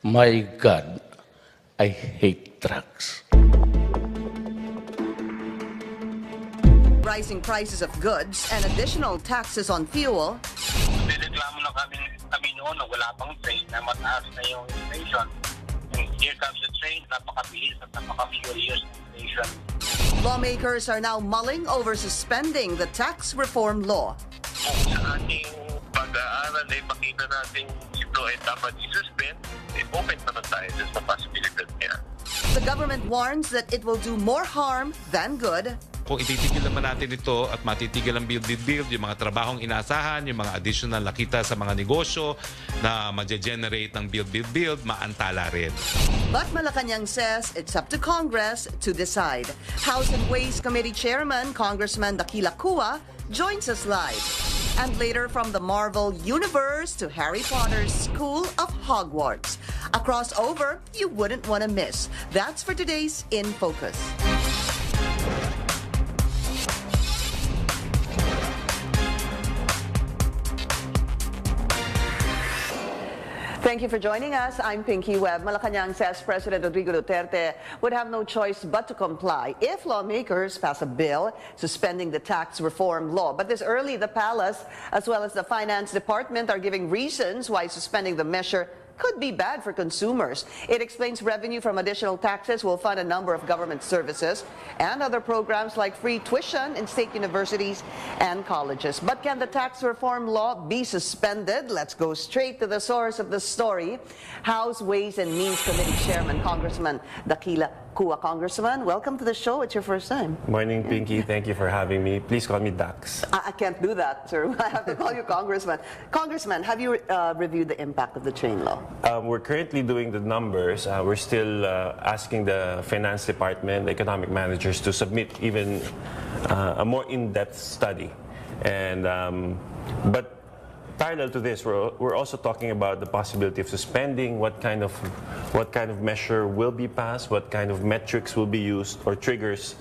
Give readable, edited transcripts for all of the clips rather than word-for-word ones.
My God, I hate trucks. Rising prices of goods and additional taxes on fuel. Nireklamo na kami noon na wala pang train na mataas na yung inflation. And here comes the train, napakabilis at napaka-fuel years inflation. Lawmakers are now mulling over suspending the tax reform law. Kung sa ating pag-aaral ay makita natin ito ay dapat isuspend, open naman tayo sa possibility niya. The government warns that it will do more harm than good. Kung ititigil naman natin ito at matitigil ang build, yung mga trabahong inaasahan, yung mga additional nakita sa mga negosyo na ma-generate ng build, maantala rin. But Malacanang says it's up to Congress to decide. House and Ways Committee Chairman Congressman Dakila Kua joins us live. And later from the Marvel Universe to Harry Potter's School of Hogwarts. A crossover you wouldn't want to miss. That's for today's In Focus. Thank you for joining us. I'm Pinky Webb. Malacanang says President Rodrigo Duterte would have no choice but to comply if lawmakers pass a bill suspending the tax reform law. But this early, the palace, as well as the finance department, are giving reasons why suspending the measure could be bad for consumers. It explains revenue from additional taxes will fund a number of government services and other programs like free tuition in state universities and colleges. But can the tax reform law be suspended? Let's go straight to the source of the story. House Ways and Means Committee Chairman Congressman Dakila Kua. Congressman, welcome to the show. It's your first time. Morning, Pinky. Thank you for having me. Please call me Dax. I can't do that, sir. I have to call you Congressman. Congressman, have you reviewed the impact of the train law? We're currently doing the numbers. We're still asking the finance department, the economic managers, to submit even a more in-depth study. And but parallel to this, we're also talking about the possibility of suspending what kind of measure will be passed, what kind of metrics will be used or triggers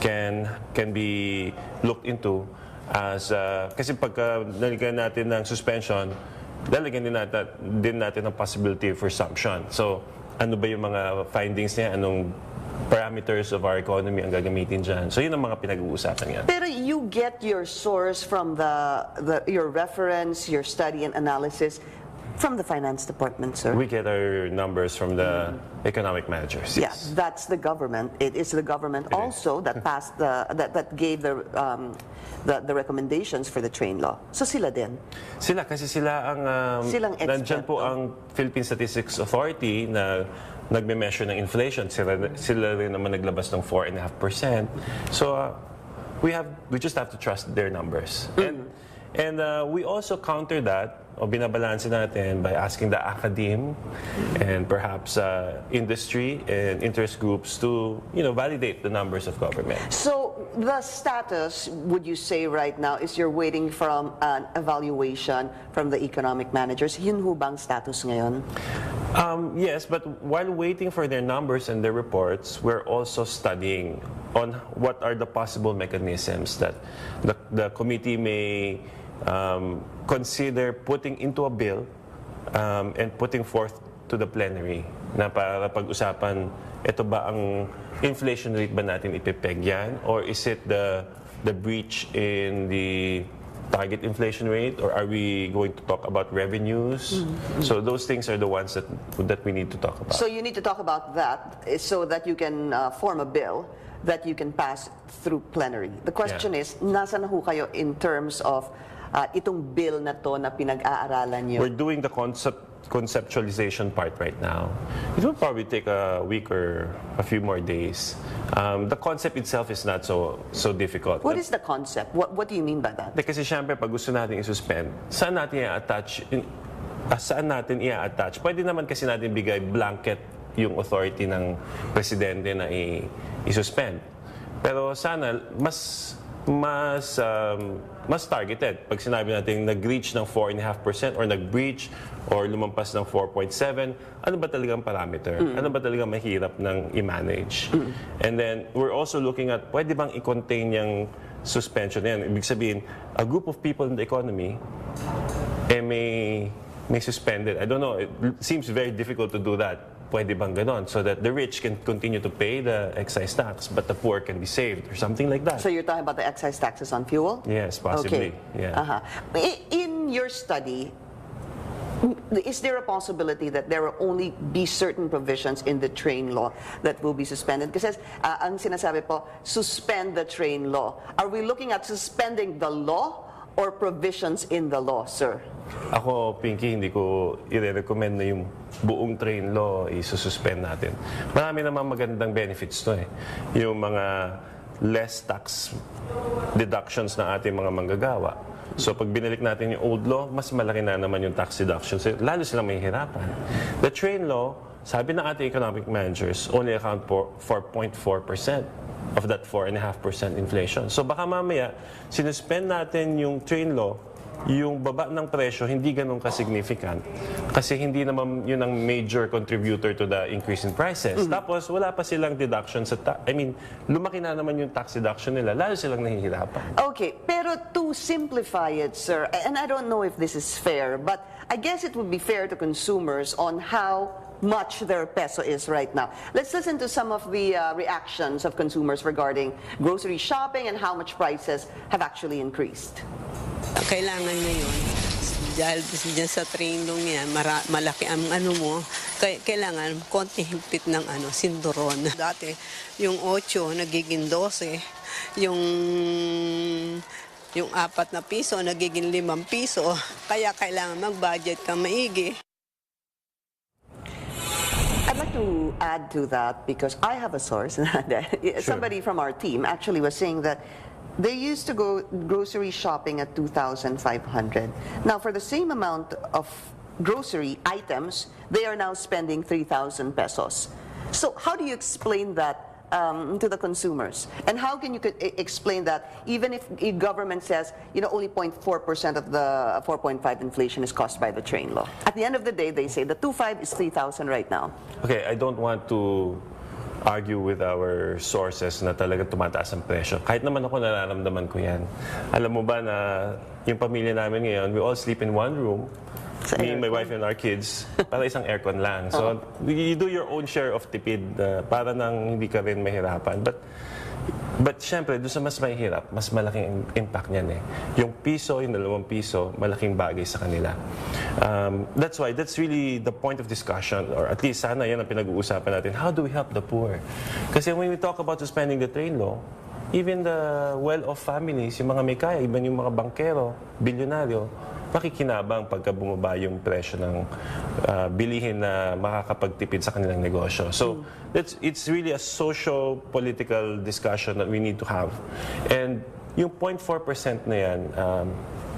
can be looked into as kasi pagka nalagyan natin ng suspension, lalagyan din natin ang possibility of resumption. So, ano ba yung mga findings niya? Anong parameters of our economy ang gagamitin dyan? So, yun ang mga pinag-uusapan yan. Pero you get your source from your reference, your study and analysis from the finance department, sir? We get our numbers from the economic managers. Yeah, Yes. that's the government. It is the government also that passed that gave the recommendations for the train law. So sila din. Sila, kasi sila ang Silang expert, nandyan po ang Philippine Statistics Authority na nagme-measure ng inflation. Sila rin naman naglabas ng 4.5%. So we just have to trust their numbers. And we also counter that o binabalanse natin by asking the academe and perhaps industry and interest groups to validate the numbers of government. So the status, would you say right now, is you're waiting from an evaluation from the economic managers? Yun ho bang status ngayon? Yes, but while waiting for their numbers and their reports, we're also studying on what are the possible mechanisms that the committee may consider putting into a bill and putting forth to the plenary na para pag-usapan, ito ba ang inflation rate ba natin ipepeg yan? Or is it the breach in the target inflation rate? Or are we going to talk about revenues? So those things are the ones that we need to talk about. So you need to talk about that so that you can form a bill that you can pass through plenary. The question is, nasa na ho kayo in terms of itong bill na to na pinag-aaralan nyo? We're doing the conceptualization part right now. It will probably take a week or a few more days. The concept itself is not so difficult. What is the concept? What do you mean by that? Kasi syempre, pag gusto natin i-suspend, saan natin i-attach? Pwede naman kasi natin bigay blanket yung authority ng presidente na i-suspend. Pero sana mas targeted. Pag sinabi natin nag-reach ng 4.5% or nag-breach or lumampas ng 4.7, ano ba talagang parameter? Ano ba talagang mahirap ng i-manage? And then, we're also looking at, pwede bang i-contain yung suspension yan? Ibig sabihin, a group of people in the economy, may may suspended. I don't know, it seems very difficult to do that. Pwede bang ganon? So that the rich can continue to pay the excise tax, but the poor can be saved or something like that. So you're talking about the excise taxes on fuel? Yes, possibly. Okay. Yeah. In your study, is there a possibility that there will only be certain provisions in the train law that will be suspended? Kasi ang sinasabi po, suspend the train law. Are we looking at suspending the law or provisions in the law, sir? Ako, Pinky, hindi ko i-recommend na yung buong train law isususpend natin. Marami namang magandang benefits to eh. Yung mga less tax deductions na ating mga manggagawa. So pag binalik natin yung old law, mas malaki na naman yung tax deductions. Lalo silang mahihirapan. The train law, sabi ng ating economic managers, only account for 4.4% of that 4.5% inflation. So baka mamaya, sinuspend natin yung train law, yung baba ng presyo hindi ganun ka-significant kasi hindi naman yun ang major contributor to the increase in prices. Tapos wala pa silang deduction sa lumaki na naman yung tax deduction nila, lalo silang nahihirapan. Okay, pero to simplify it, sir, and I don't know if this is fair, but I guess it would be fair to consumers on how much their peso is right now. Let's listen to some of the reactions of consumers regarding grocery shopping and how much prices have actually increased. Kailangan ngayon, dahil dyan sa train long yan, malaki ang ano mo, kailangan konti higpit ng sinduron. Dati, yung 8 nagiging 12, yung 4 na piso nagiging 5 piso, kaya kailangan mag-budget ka maigi. I'd like to add to that because I have a source. Somebody from our team actually was saying that they used to go grocery shopping at 2,500. Now, for the same amount of grocery items, they are now spending 3,000 pesos. So how do you explain that to the consumers? And how can you explain that even if the government says, only 0.4% of the 4.5 inflation is caused by the train law? At the end of the day, they say the 2.5 is 3,000 right now. Okay, I don't want to argue with our sources na talagang tumataas ang presyo. Kahit naman ako nararamdaman ko yan. Alam mo ba na yung pamilya namin ngayon, we all sleep in one room, me, my wife, and our kids, para isang aircon lang. So, you do your own share of tipid para nang hindi ka rin mahirapan. But syempre, doon sa mas mahirap, mas malaking impact niyan eh. Yung piso, yung 2 piso, malaking bagay sa kanila. That's why, that's really the point of discussion, or at least sana yan ang pinag-uusapan natin. How do we help the poor? Kasi when we talk about suspending the train law, even the well-off families, yung mga may kaya, even yung mga bankero, bilyonaryo, makikinabang pagka bumaba yung presyo ng bilihin na makakapagtipid sa kanilang negosyo. So, it's really a socio-political discussion that we need to have. And yung 0.4% na yan,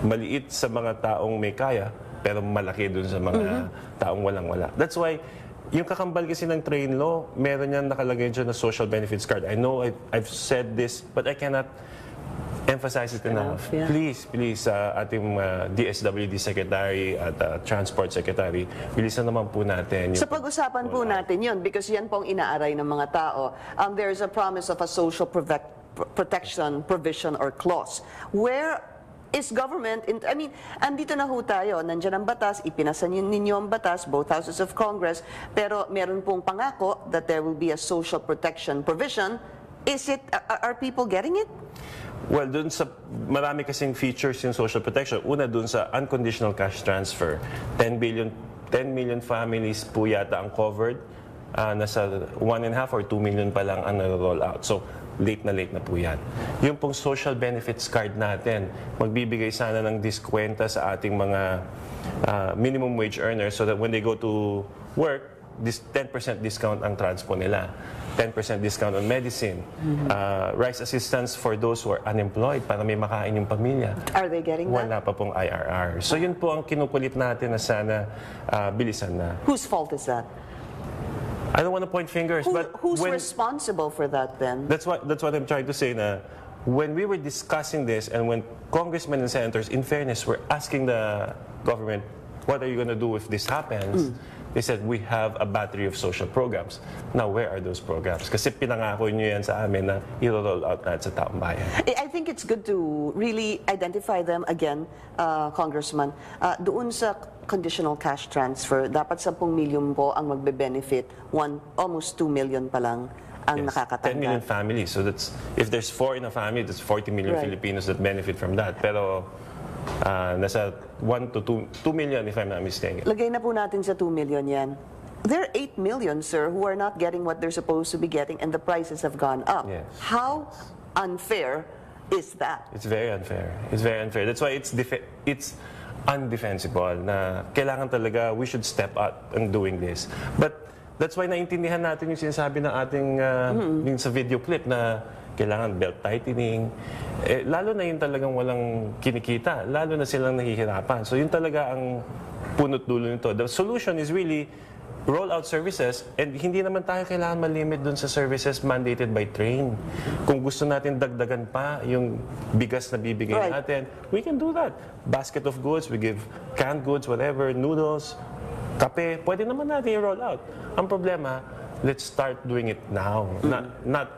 maliit sa mga taong may kaya, pero malaki dun sa mga taong walang-wala. That's why, yung kakambal kasi ng train law, meron yan nakalagay dyan na social benefits card. I know I've said this, but I cannot emphasize it enough. Yeah. Please, ating DSWD Secretary at Transport Secretary, bilisan naman po natin. So pag-usapan po natin yun because yan pong inaaray ng mga tao. There's a promise of a social protection provision or clause. Where is government, andito na ho tayo, nandiyan ang batas, ipinasa ninyo ang batas, both houses of Congress, pero meron pong pangako that there will be a social protection provision. Are people getting it? Well, dun sa marami kasing features yung social protection. Una dun sa unconditional cash transfer. 10 million families po yata ang covered. Nasa 1.5 or 2 million pa lang ang nag-roll out. So, late na po yan. Yung pong social benefits card natin, magbibigay sana ng diskwenta sa ating mga minimum wage earners so that when they go to work, this 10% discount ang transpo nila. 10% discount on medicine, rice assistance for those who are unemployed para may makain yung pamilya. Are they getting that? Wala pa pong IRR. So yun po ang kinukulit natin na sana bilisan na. Whose fault is that? I don't want to point fingers, but Who's responsible for that then? that's what I'm trying to say na when we were discussing this and when congressmen and senators, in fairness, were asking the government, what are you going to do if this happens? They said, we have a battery of social programs. Now, where are those programs? Kasi pinangako nyo yan sa amin na i-roll out natin sa taong bayan. I think it's good to really identify them again, Congressman. Doon sa conditional cash transfer, dapat 10 million po ang magbe-benefit, almost 2 million pa lang ang 10 million nakakatanggap. families. So that's, if there's 4 in a family, that's 40 million Right. Filipinos that benefit from that. Pero nasa 1 to 2 million if I'm not mistaken. Lagay na po natin sa 2 million yan. There are 8 million, sir, who are not getting what they're supposed to be getting and the prices have gone up. Yes. How unfair is that? It's very unfair. It's very unfair. That's why it's undefensible na kailangan talaga we should step up in doing this. But that's why naintindihan natin yung sinasabi ng ating yung sa video clip na kailangan belt tightening. Lalo na yung talagang walang kinikita. Lalo na silang nahihirapan. So yun talaga ang punot dulo nito. The solution is really roll out services, and hindi naman tayo kailangan malimit dun sa services mandated by train. Kung gusto natin dagdagan pa yung bigas na bibigay Right. natin, we can do that. Basket of goods, we give canned goods, whatever, noodles, kape, pwede naman natin i-roll out. Ang problema, let's start doing it now. Not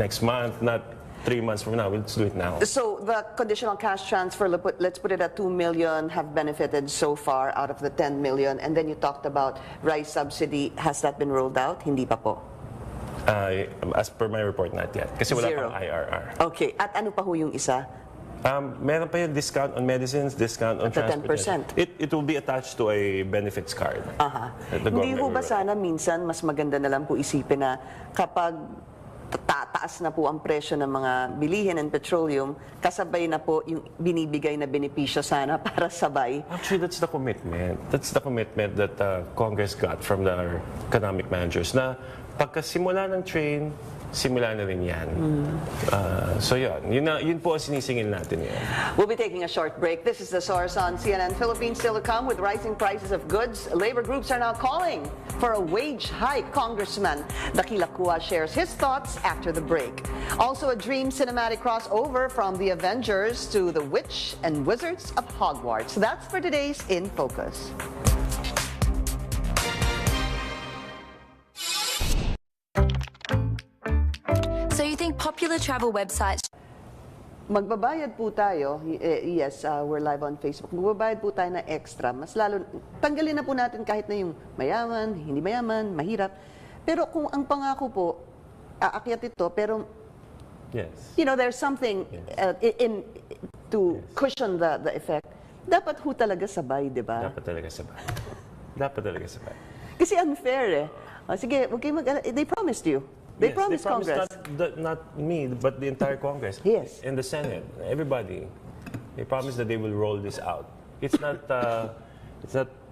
next month, not 3 months from now. Let's do it now. So the conditional cash transfer, let's put it at 2 million, have benefited so far out of the 10 million. And then you talked about rice subsidy. Has that been rolled out? Hindi pa po. As per my report, not yet. Kasi wala Zero. pang IRR. Okay. At ano pa ho yung isa? Meron pa yung discount on medicines, discount on At the transportation. 10%. It will be attached to a benefits card. Aha. that the Hindi government ho ba will- sana minsan mas maganda na lang po isipin na kapag tataas na po ang presyo ng mga bilihin and petroleum, kasabay na po yung binibigay na benepisyo sana para sabay. Actually, that's the commitment. That's the commitment that Congress got from the economic managers na pagkasimula ng train, simula na rin yan. So yun po ang sinisingil natin yan. We'll be taking a short break. This is the source on CNN Philippines. Still to come, with rising prices of goods, labor groups are now calling for a wage hike. Congressman Dakila Kua shares his thoughts after the break. Also, a dream cinematic crossover from the Avengers to the Witch and Wizards of Hogwarts. That's for today's In Focus. So you think popular travel websites Magbabayad po tayo, yes, we're live on Facebook. Magbabayad po tayo na extra. Mas lalo, tanggalin na po natin kahit na yung mayaman, hindi mayaman, mahirap. Pero kung ang pangako po, aakyat ito, pero, Yes. you know, there's something to cushion the effect. Dapat ho talaga sabay, di ba? Dapat talaga sabay. Dapat talaga sabay. Kasi unfair eh. Sige, wag kayo they promised you. They Yes, promised Congress. Not me, but the entire Congress. Yes. And the Senate, everybody. They promised that they will roll this out. It's not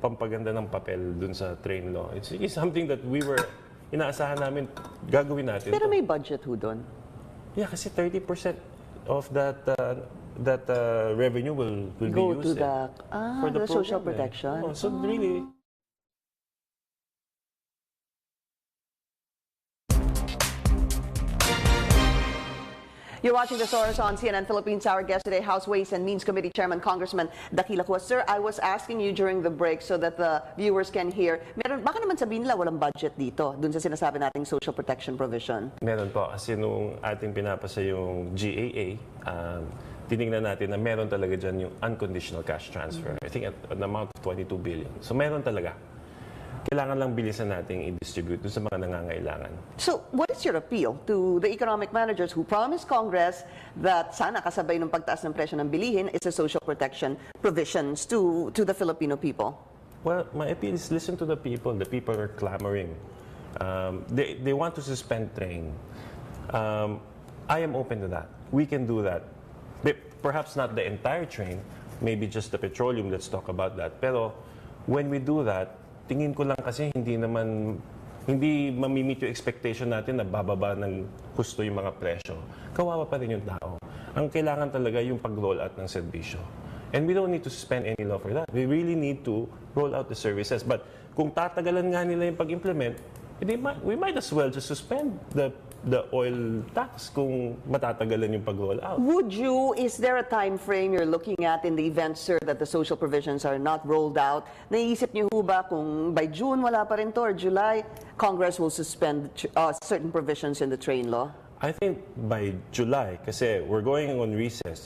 pampaganda ng papel dun sa train law. It's something that we were inaasahan namin gagawin natin. Pero to. may budget ho doon. Yeah, kasi 30% of that revenue will Go be to used the social program, protection. Oh, so really. You're watching The Source on CNN Philippines. Our guest today, House Ways and Means Committee Chairman Congressman Dakila Kua. Sir, I was asking you during the break so that the viewers can hear. Baka naman sabihin nila walang budget dito, dun sa sinasabi nating social protection provision. Meron po. Kasi nung ating pinapasa yung GAA, tinignan natin na meron talaga dyan yung unconditional cash transfer. I think at an amount of 22 billion. So meron talaga. Kailangan lang bilisan nating i-distribute dun sa mga nangangailangan. So, what is your appeal to the economic managers who promised Congress that sana kasabay ng pagtaas ng presyo ng bilihin is a social protection provisions to the Filipino people? Well, my appeal is listen to the people. The people are clamoring. They want to suspend train. I am open to that. We can do that. Perhaps not the entire train, maybe just the petroleum, let's talk about that. Pero when we do that, tingin ko lang kasi hindi mamimit yung expectation natin na bababa ng husto yung mga presyo. Kawawa pa rin yung tao. Ang kailangan talaga yung pag-roll out ng serbisyo. And we don't need to suspend any law for that. We really need to roll out the services. But kung tatagalan nga nila yung pag-implement, we might as well just suspend the oil tax kung matatagalan yung pag-roll out. Is there a time frame you're looking at in the event, sir, that the social provisions are not rolled out? Naiisip niyo ho ba kung by June wala pa rin to or July, Congress will suspend certain provisions in the train law? I think by July, kasi we're going on recess,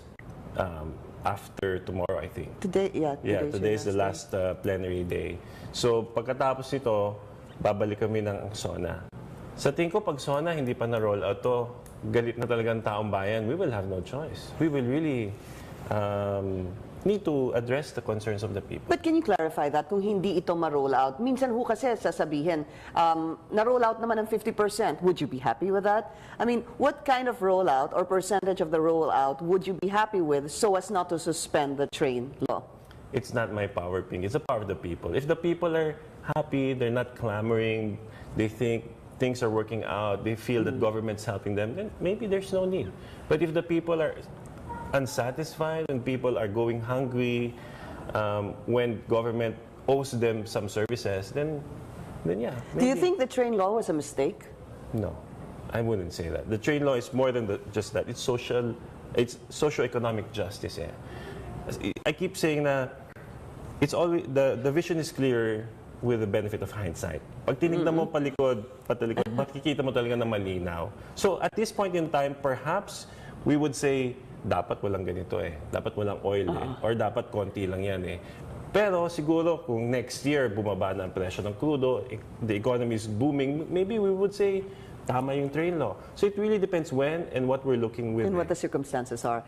after tomorrow, I think. Today, yeah. Yeah, today's today is the your last plenary day. So pagkatapos nito, babalik kami ng SONA. Sa tingin ko, pag SONA hindi pa na-roll out to, galit na talaga ang taong bayan, we will have no choice. We will really need to address the concerns of the people. But can you clarify that kung hindi ito ma-roll out? Minsan ho kasi sasabihin, na-roll out naman ng 50%. Would you be happy with that? I mean, what kind of rollout or percentage of the rollout would you be happy with so as not to suspend the train law? It's not my power, Pink. It's the power of the people. If the people are happy, they're not clamoring, they think things are working out, they feel that government's helping them, then maybe there's no need. But if the people are unsatisfied, when people are going hungry, when government owes them some services, then yeah. Maybe. Do you think the train law was a mistake? No, I wouldn't say that. The train law is more than just that. It's socio-economic justice. Yeah. I keep saying that it's always the vision is clear with the benefit of hindsight. Pag tinignan mo patalikod, makikita mo talaga na malinaw. So at this point in time, perhaps we would say dapat walang ganito dapat walang oil or dapat konti lang yan Pero siguro kung next year bumaba na ang presyo ng crudo, the economy is booming, maybe we would say tama yung train law. So it really depends when and what we're looking with. And what the circumstances are.